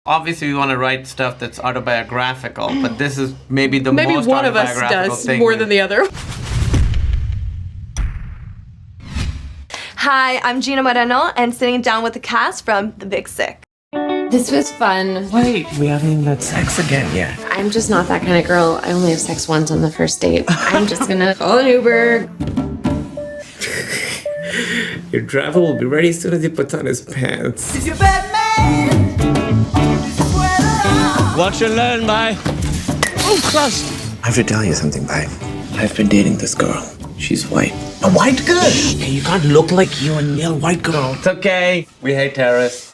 Obviously, we want to write stuff that's autobiographical, but this is maybe the most Maybe one of us does more than the other. Hi, I'm Gina Moreno, and sitting down with the cast from The Big Sick. This was fun. Wait, we haven't even had sex again yet. I'm just not that kind of girl. I only have sex once on the first date. I'm just gonna call an Uber. Your driver will be ready as soon as he puts on his pants. If you're Batman, Watch and learn, bye. Oh, trust. I have to tell you something, babe. I've been dating this girl. She's white. A white girl? Hey, you can't look like you and nail white girl. It's okay. We hate terrorists.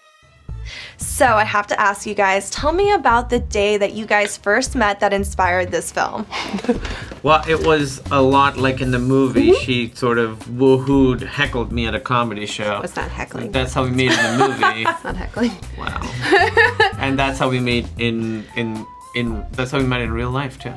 So I have to ask you guys, tell me about the day that you guys first met that inspired this film. Well, it was a lot like in the movie. She sort of woohooed, heckled me at a comedy show. It's not heckling. That's how we made in the movie. It's not heckling. Wow. And that's how we made that's how we met in real life too.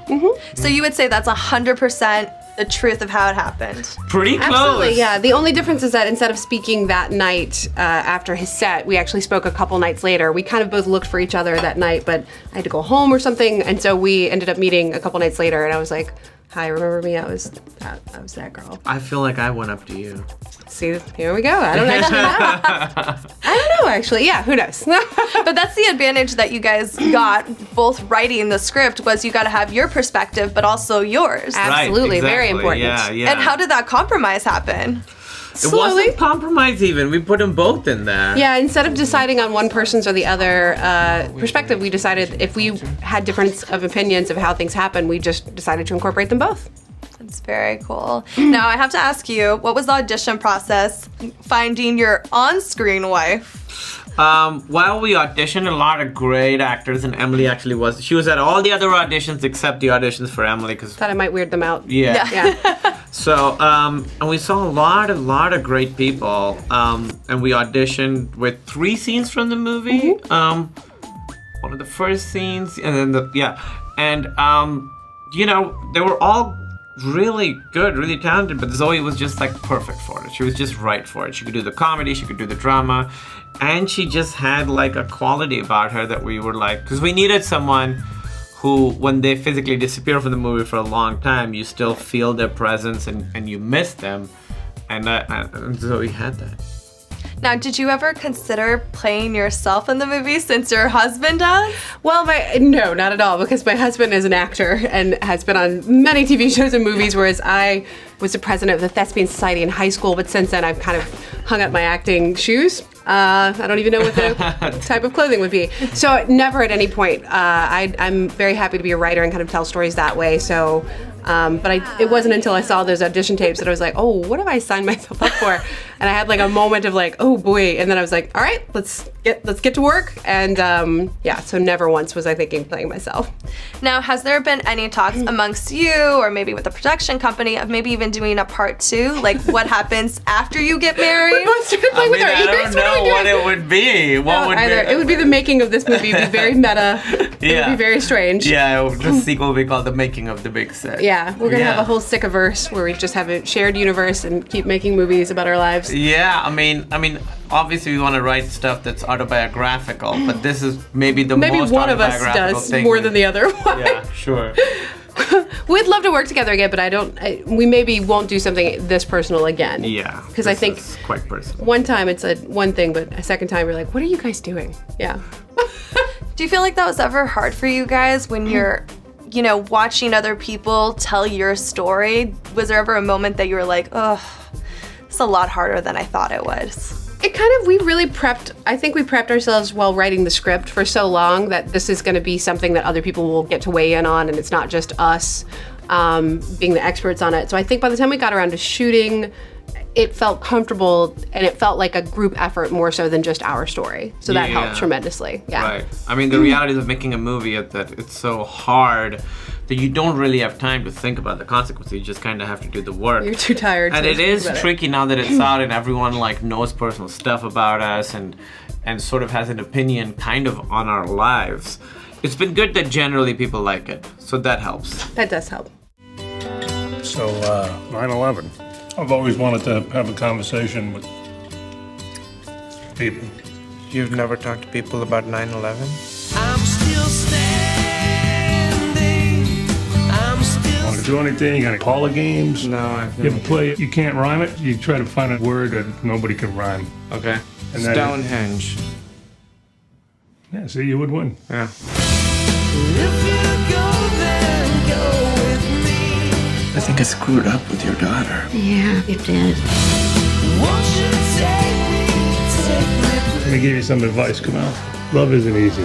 So you would say that's 100% the truth of how it happened. Pretty close. Absolutely, yeah. The only difference is that instead of speaking that night after his set, we actually spoke a couple nights later. We kind of both looked for each other that night, but I had to go home or something, and so we ended up meeting a couple nights later, and I was like, hi, remember me? I was that girl. I feel like I went up to you. See, here we go. I don't actually know. I don't know, actually. Yeah, who knows? But that's the advantage that you guys got both writing the script was you got to have your perspective, but also yours. Absolutely, Right, very exactly. important. Yeah. And how did that compromise happen? It wasn't compromise even. We put them both in there. Yeah, instead of deciding on one person's or the other perspective, we decided if we had difference of opinions of how things happen, we just decided to incorporate them both. That's very cool. Now I have to ask you, what was the audition process finding your on-screen wife? While we auditioned, a lot of great actors, and Emily actually was. She was at all the other auditions except the auditions for Emily, because Thought I might weird them out. yeah. So, and we saw a lot of great people, and we auditioned with 3 scenes from the movie. One of the first scenes, and then you know, they were all really good, really talented, but Zoe was just like perfect for it. She was just right for it. She could do the comedy, she could do the drama, and she just had like a quality about her that we were like, because we needed someone who, when they physically disappear from the movie for a long time, you still feel their presence and you miss them, and Zoe had that. Now, did you ever consider playing yourself in the movie since your husband does? Well, no, not at all, because my husband is an actor and has been on many TV shows and movies, whereas I was the president of the Thespian Society in high school, but since then I've kind of hung up my acting shoes. I don't even know what the type of clothing would be. So never at any point. I'm very happy to be a writer and kind of tell stories that way. So, it wasn't until I saw those audition tapes that I was like, oh, what have I signed myself up for? And I had like a moment of like, oh boy. And then I was like, all right, let's get to work. And so never once was I thinking playing myself. Now, has there been any talks amongst you or maybe with the production company of maybe even doing a part 2? Like what happens after you get married? We both started playing with our I ears. don't know what it would be. It would be the making of this movie. It would be very meta. It would be very strange. Yeah, the sequel will be called The Making of the Big Sick. Yeah, we're gonna have a whole Sickiverse where we just have a shared universe and keep making movies about our lives. Yeah, I mean, obviously we want to write stuff that's autobiographical, but this is maybe the most one of us autobiographical does thing more than the other. Yeah, sure. We'd love to work together again, but we maybe won't do something this personal again. Yeah, because I think it's quite personal. One time it's one thing, but a second time you're like, what are you guys doing? Yeah. Do you feel like that was ever hard for you guys when you're, watching other people tell your story? Was there ever a moment that you were like, oh, it's a lot harder than I thought it was? We really prepped, I think we prepped ourselves while writing the script for so long that this is going to be something that other people will get to weigh in on, and it's not just us being the experts on it. So I think by the time we got around to shooting, it felt comfortable and it felt like a group effort more so than just our story. So that helped tremendously. Yeah. Right. I mean, the realities of making a movie is that it's so hard that you don't really have time to think about the consequences. You just kind of have to do the work. You're too tired. And it is tricky now that it's out and everyone like knows personal stuff about us and sort of has an opinion kind of on our lives. It's been good that generally people like it, so that helps. That does help. So, 9/11. I've always wanted to have a conversation with people. You've never talked to people about 9/11? I'm still standing. I'm still. Want to do anything? You got any Paula games? No, I've You ever play it? You can't rhyme it? You try to find a word that nobody can rhyme. Okay. And then- Stonehenge. Yeah, see, you would win. Yeah. If you go, then go with me. I think I screwed up with your daughter. Yeah, you did. Won't you take me, Let me give you some advice, Kumail. Love isn't easy.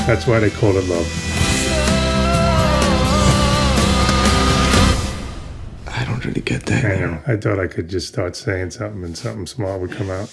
That's why they call it love. I don't really get that. I know. I thought I could just start saying something and something small would come out.